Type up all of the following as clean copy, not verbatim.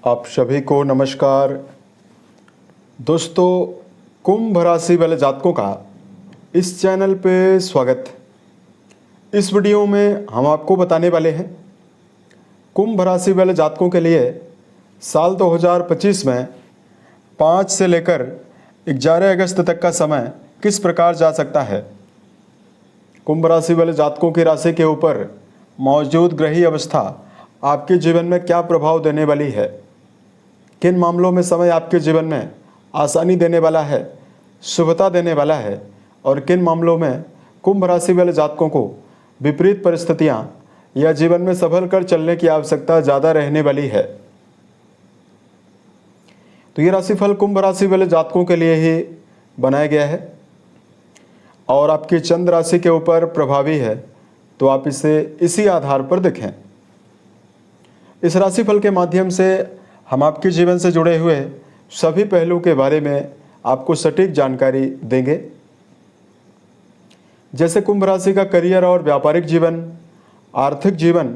आप सभी को नमस्कार। दोस्तों, कुंभ राशि वाले जातकों का इस चैनल पे स्वागत। इस वीडियो में हम आपको बताने वाले हैं कुंभ राशि वाले जातकों के लिए साल 2025 में 5 से लेकर 11 अगस्त तक का समय किस प्रकार जा सकता है। कुंभ राशि वाले जातकों की राशि के ऊपर मौजूद ग्रही अवस्था आपके जीवन में क्या प्रभाव देने वाली है, किन मामलों में समय आपके जीवन में आसानी देने वाला है, शुभता देने वाला है, और किन मामलों में कुंभ राशि वाले जातकों को विपरीत परिस्थितियां या जीवन में संभल कर चलने की आवश्यकता ज़्यादा रहने वाली है। तो ये राशिफल कुंभ राशि वाले जातकों के लिए ही बनाया गया है और आपकी चंद्र राशि के ऊपर प्रभावी है, तो आप इसे इसी आधार पर देखें। इस राशिफल के माध्यम से हम आपके जीवन से जुड़े हुए सभी पहलू के बारे में आपको सटीक जानकारी देंगे, जैसे कुंभ राशि का करियर और व्यापारिक जीवन, आर्थिक जीवन,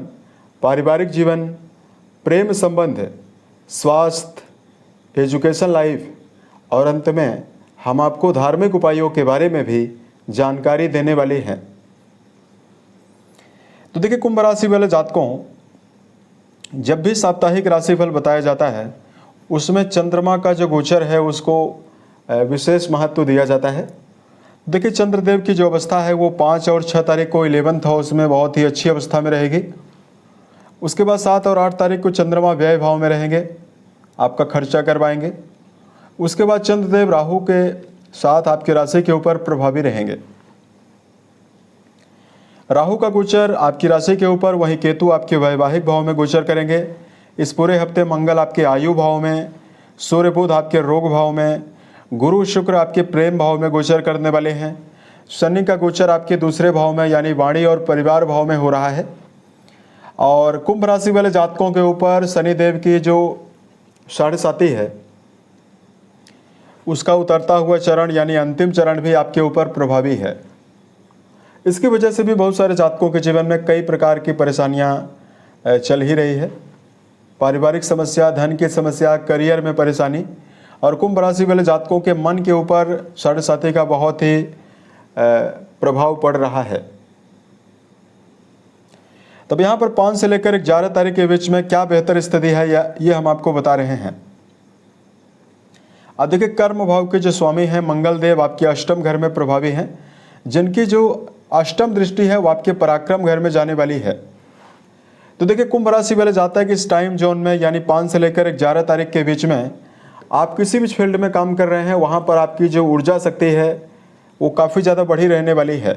पारिवारिक जीवन, प्रेम संबंध, स्वास्थ्य, एजुकेशन लाइफ, और अंत में हम आपको धार्मिक उपायों के बारे में भी जानकारी देने वाले हैं। तो देखिए, कुंभ राशि वाले जातकों, जब भी साप्ताहिक राशिफल बताया जाता है उसमें चंद्रमा का जो गोचर है उसको विशेष महत्व दिया जाता है। देखिए, चंद्रदेव की जो अवस्था है वो 5 और 6 तारीख को 11th हाउस में बहुत ही अच्छी अवस्था में रहेगी। उसके बाद 7 और 8 तारीख को चंद्रमा व्यय भाव में रहेंगे, आपका खर्चा करवाएंगे। उसके बाद चंद्रदेव राहु के साथ आपकी राशि के ऊपर प्रभावी रहेंगे। राहु का गोचर आपकी राशि के ऊपर, वहीं केतु आपके वैवाहिक भाव में गोचर करेंगे। इस पूरे हफ्ते मंगल आपके आयु भाव में, सूर्य बुध आपके रोग भाव में, गुरु शुक्र आपके प्रेम भाव में गोचर करने वाले हैं। शनि का गोचर आपके दूसरे भाव में यानी वाणी और परिवार भाव में हो रहा है। और कुंभ राशि वाले जातकों के ऊपर शनिदेव की जो 7.5 है उसका उतरता हुआ चरण यानी अंतिम चरण भी आपके ऊपर प्रभावी है। इसकी वजह से भी बहुत सारे जातकों के जीवन में कई प्रकार की परेशानियां चल ही रही है। पारिवारिक समस्या, धन की समस्या, करियर में परेशानी, और कुंभ राशि वाले जातकों के मन के ऊपर 7.5 का बहुत ही प्रभाव पड़ रहा है। तब यहाँ पर 5 से लेकर 11 तारीख के बीच में क्या बेहतर स्थिति है ये हम आपको बता रहे हैं। अब देखिए, कर्म भाव के जो स्वामी हैं मंगल देव आपके अष्टम घर में प्रभावी हैं, जिनकी जो अष्टम दृष्टि है वो आपके पराक्रम घर में जाने वाली है। तो देखिए, कुंभ राशि वाले जाता है कि इस टाइम जोन में यानी 5 से लेकर 11 तारीख के बीच में आप किसी भी फील्ड में काम कर रहे हैं, वहाँ पर आपकी जो ऊर्जा शक्ति है वो काफ़ी ज़्यादा बढ़ी रहने वाली है।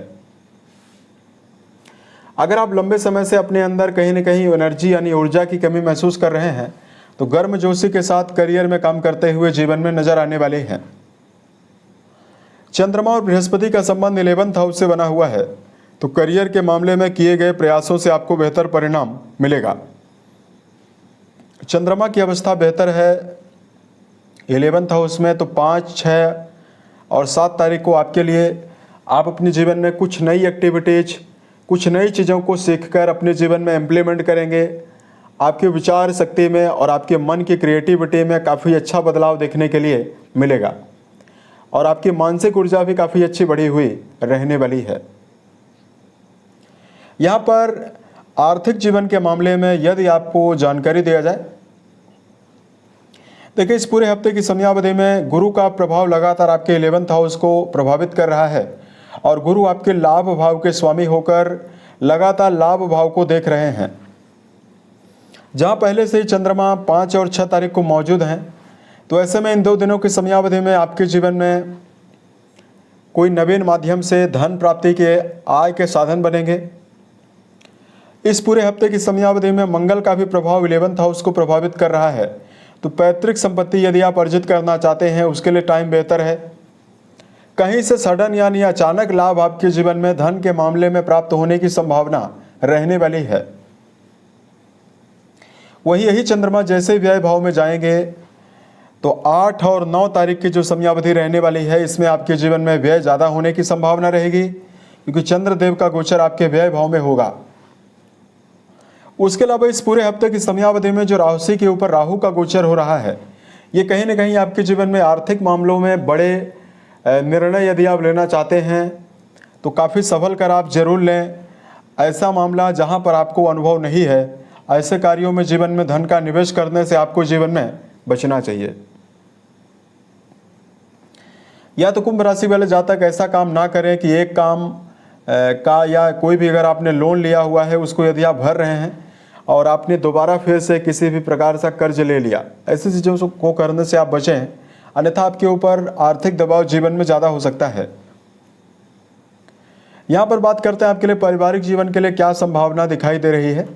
अगर आप लंबे समय से अपने अंदर कहीं ना कहीं एनर्जी यानी ऊर्जा की कमी महसूस कर रहे हैं, तो गर्मजोशी के साथ करियर में काम करते हुए जीवन में नजर आने वाले हैं। चंद्रमा और बृहस्पति का संबंध 11th हाउस से बना हुआ है, तो करियर के मामले में किए गए प्रयासों से आपको बेहतर परिणाम मिलेगा। चंद्रमा की अवस्था बेहतर है 11th हाउस में, तो 5, 6 और 7 तारीख को आपके लिए आप अपने जीवन में कुछ नई एक्टिविटीज, कुछ नई चीज़ों को सीखकर अपने जीवन में इम्प्लीमेंट करेंगे। आपके विचार शक्ति में और आपके मन की क्रिएटिविटी में काफ़ी अच्छा बदलाव देखने के लिए मिलेगा, और आपकी मानसिक ऊर्जा भी काफ़ी अच्छी बढ़ी हुई रहने वाली है। यहाँ पर आर्थिक जीवन के मामले में यदि आपको जानकारी दिया जाए, देखिए, इस पूरे हफ्ते की समयावधि में गुरु का प्रभाव लगातार आपके 11th हाउस को प्रभावित कर रहा है, और गुरु आपके लाभ भाव के स्वामी होकर लगातार लाभ भाव को देख रहे हैं। जहाँ पहले से ही चंद्रमा 5 और 6 तारीख को मौजूद हैं, तो ऐसे में इन 2 दिनों की समयावधि में आपके जीवन में कोई नवीन माध्यम से धन प्राप्ति के, आय के साधन बनेंगे। इस पूरे हफ्ते की समयावधि में मंगल का भी प्रभाव 11th हाउस को प्रभावित कर रहा है, तो पैतृक संपत्ति यदि आप अर्जित करना चाहते हैं उसके लिए टाइम बेहतर है। कहीं से सडन यानी अचानक लाभ आपके जीवन में धन के मामले में प्राप्त होने की संभावना रहने वाली है। वही यही चंद्रमा जैसे व्यय भाव में जाएंगे, तो 8 और 9 तारीख की जो समयावधि रहने वाली है इसमें आपके जीवन में व्यय ज़्यादा होने की संभावना रहेगी, क्योंकि चंद्रदेव का गोचर आपके व्यय भाव में होगा। उसके अलावा इस पूरे हफ्ते की समयावधि में जो राशि के ऊपर राहु का गोचर हो रहा है, ये कहीं ना कहीं आपके जीवन में आर्थिक मामलों में बड़े निर्णय यदि आप लेना चाहते हैं तो काफ़ी सफल कर आप जरूर लें। ऐसा मामला जहां पर आपको अनुभव नहीं है, ऐसे कार्यों में जीवन में धन का निवेश करने से आपको जीवन में बचना चाहिए। या तो कुंभ राशि वाले जातक ऐसा काम ना करें कि एक काम का या कोई भी अगर आपने लोन लिया हुआ है उसको यदि आप भर रहे हैं और आपने दोबारा फिर से किसी भी प्रकार का कर्ज ले लिया, ऐसी चीज़ों को करने से आप बचें, अन्यथा आपके ऊपर आर्थिक दबाव जीवन में ज़्यादा हो सकता है। यहाँ पर बात करते हैं आपके लिए पारिवारिक जीवन के लिए क्या संभावना दिखाई दे रही है।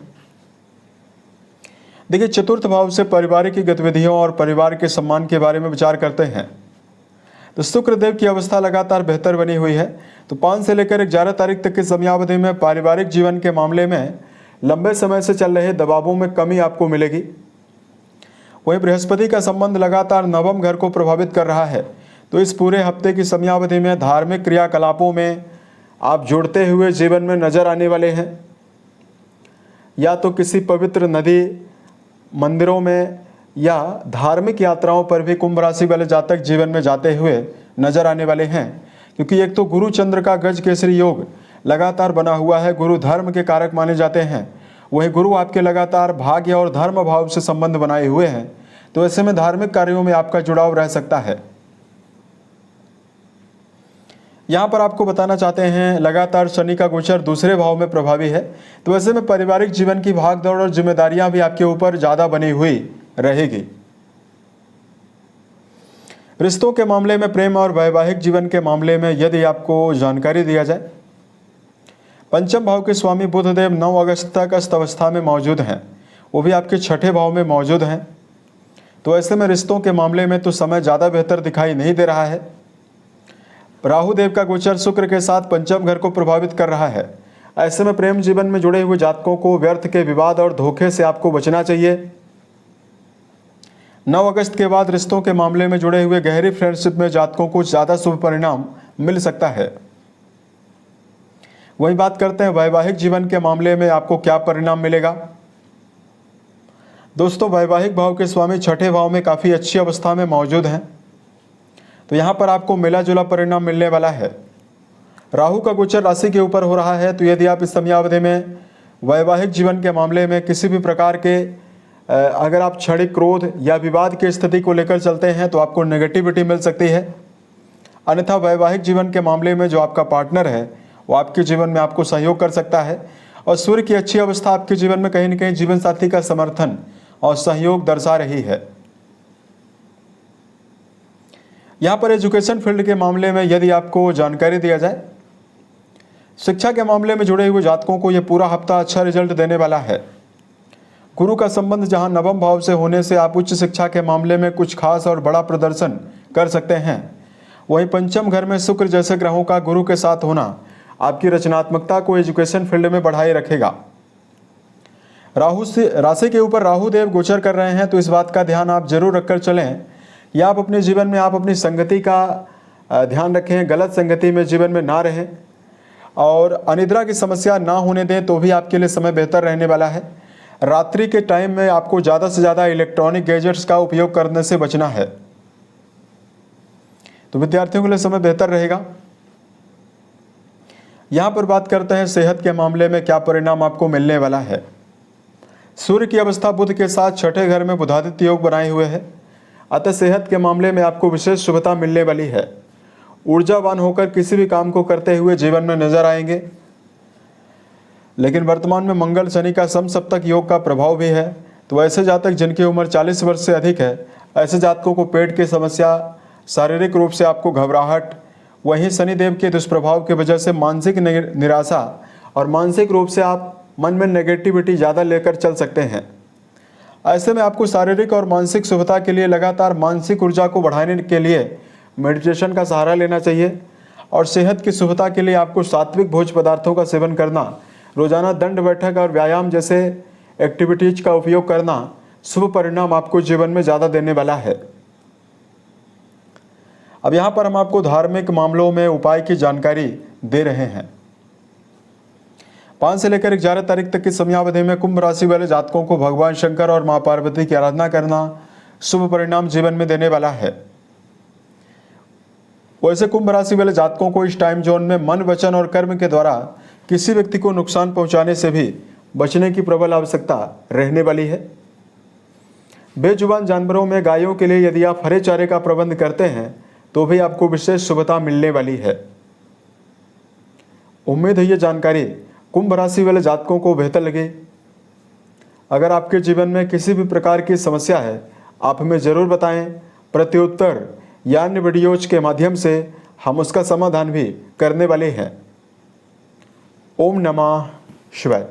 देखिए, चतुर्थ भाव से पारिवारिक की गतिविधियों और परिवार के सम्मान के बारे में विचार करते हैं तो शुक्रदेव की अवस्था लगातार बेहतर बनी हुई है। तो 5 से लेकर 11 तारीख तक की समयावधि में पारिवारिक जीवन के मामले में लंबे समय से चल रहे दबावों में कमी आपको मिलेगी। वहीं बृहस्पति का संबंध लगातार नवम घर को प्रभावित कर रहा है, तो इस पूरे हफ्ते की समयावधि में धार्मिक क्रियाकलापों में आप जुड़ते हुए जीवन में नजर आने वाले हैं। या तो किसी पवित्र नदी, मंदिरों में या धार्मिक यात्राओं पर भी कुंभ राशि वाले जातक जीवन में जाते हुए नजर आने वाले हैं, क्योंकि एक तो गुरु चंद्र का गज केसरी योग लगातार बना हुआ है। गुरु धर्म के कारक माने जाते हैं, वही गुरु आपके लगातार भाग्य और धर्म भाव से संबंध बनाए हुए हैं, तो ऐसे में धार्मिक कार्यों में आपका जुड़ाव रह सकता है। यहाँ पर आपको बताना चाहते हैं लगातार शनि का गोचर दूसरे भाव में प्रभावी है, तो ऐसे में पारिवारिक जीवन की भागदौड़ और जिम्मेदारियां भी आपके ऊपर ज़्यादा बनी हुई रहेगी। रिश्तों के मामले में, प्रेम और वैवाहिक जीवन के मामले में यदि आपको जानकारी दिया जाए, पंचम भाव के स्वामी बुधदेव 9 अगस्त तक अस्त अवस्था में मौजूद हैं, वो भी आपके छठे भाव में मौजूद हैं। तो ऐसे में रिश्तों के मामले में तो समय ज़्यादा बेहतर दिखाई नहीं दे रहा है। राहु देव का गोचर शुक्र के साथ पंचम घर को प्रभावित कर रहा है। ऐसे में प्रेम जीवन में जुड़े हुए जातकों को व्यर्थ के विवाद और धोखे से आपको बचना चाहिए। 9 अगस्त के बाद रिश्तों के मामले में जुड़े हुए गहरी फ्रेंडशिप में जातकों को ज़्यादा शुभ परिणाम मिल सकता है। वहीं बात करते हैं वैवाहिक जीवन के मामले में आपको क्या परिणाम मिलेगा। दोस्तों, वैवाहिक भाव के स्वामी छठे भाव में काफ़ी अच्छी अवस्था में मौजूद हैं, तो यहाँ पर आपको मिला जुला परिणाम मिलने वाला है। राहु का गोचर राशि के ऊपर हो रहा है, तो यदि आप इस समयावधि में वैवाहिक जीवन के मामले में किसी भी प्रकार के अगर आप क्षणिक क्रोध या विवाद की स्थिति को लेकर चलते हैं तो आपको नेगेटिविटी मिल सकती है। अन्यथा वैवाहिक जीवन के मामले में जो आपका पार्टनर है वो आपके जीवन में आपको सहयोग कर सकता है, और सूर्य की अच्छी अवस्था आपके जीवन में कहीं न कहीं जीवन साथी का समर्थन और सहयोग दर्शा रही है। यहाँ पर एजुकेशन फील्ड के मामले में यदि आपको जानकारी दिया जाए, शिक्षा के मामले में जुड़े हुए जातकों को यह पूरा हफ्ता अच्छा रिजल्ट देने वाला है। गुरु का संबंध जहां नवम भाव से होने से आप उच्च शिक्षा के मामले में कुछ खास और बड़ा प्रदर्शन कर सकते हैं। वहीं पंचम घर में शुक्र जैसे ग्रहों का गुरु के साथ होना आपकी रचनात्मकता को एजुकेशन फील्ड में बढ़ाए रखेगा। राहु से राशि के ऊपर राहु देव गोचर कर रहे हैं, तो इस बात का ध्यान आप जरूर रखकर चलें या आप अपने जीवन में आप अपनी संगति का ध्यान रखें, गलत संगति में जीवन में ना रहें, और अनिद्रा की समस्या ना होने दें, तो भी आपके लिए समय बेहतर रहने वाला है। रात्रि के टाइम में आपको ज़्यादा से ज़्यादा इलेक्ट्रॉनिक गैजेट्स का उपयोग करने से बचना है, तो विद्यार्थियों के लिए समय बेहतर रहेगा। यहाँ पर बात करते हैं सेहत के मामले में क्या परिणाम आपको मिलने वाला है। सूर्य की अवस्था बुध के साथ छठे घर में बुधादित्य योग बनाए हुए है, अतः सेहत के मामले में आपको विशेष शुभता मिलने वाली है। ऊर्जावान होकर किसी भी काम को करते हुए जीवन में नजर आएंगे। लेकिन वर्तमान में मंगल शनि का समसप्तक योग का प्रभाव भी है, तो ऐसे जातक जिनकी उम्र 40 वर्ष से अधिक है, ऐसे जातकों को पेट की समस्या, शारीरिक रूप से आपको घबराहट, वहीं शनिदेव के दुष्प्रभाव की वजह से मानसिक निराशा और मानसिक रूप से आप मन में नेगेटिविटी ज़्यादा लेकर चल सकते हैं। ऐसे में आपको शारीरिक और मानसिक शुभता के लिए लगातार मानसिक ऊर्जा को बढ़ाने के लिए मेडिटेशन का सहारा लेना चाहिए, और सेहत की शुभता के लिए आपको सात्विक भोज्य पदार्थों का सेवन करना, रोजाना दंड बैठक और व्यायाम जैसे एक्टिविटीज का उपयोग करना शुभ परिणाम आपको जीवन में ज़्यादा देने वाला है। अब यहाँ पर हम आपको धार्मिक मामलों में उपाय की जानकारी दे रहे हैं। 5 से लेकर 11 तारीख तक की समयावधि में कुंभ राशि वाले जातकों को भगवान शंकर और मां पार्वती की आराधना करना शुभ परिणाम जीवन में देने वाला है। वैसे कुंभ राशि वाले जातकों को इस टाइम जोन में मन, वचन और कर्म के द्वारा किसी व्यक्ति को नुकसान पहुंचाने से भी बचने की प्रबल आवश्यकता रहने वाली है। बेजुबान जानवरों में गायों के लिए यदि आप हरे चारे का प्रबंध करते हैं तो भी आपको विशेष शुभता मिलने वाली है। उम्मीद है ये जानकारी कुंभ राशि वाले जातकों को बेहतर लगे। अगर आपके जीवन में किसी भी प्रकार की समस्या है आप हमें ज़रूर बताएं। प्रत्युत्तर या अन्य वीडियोज के माध्यम से हम उसका समाधान भी करने वाले हैं। ओम नमः शिवाय।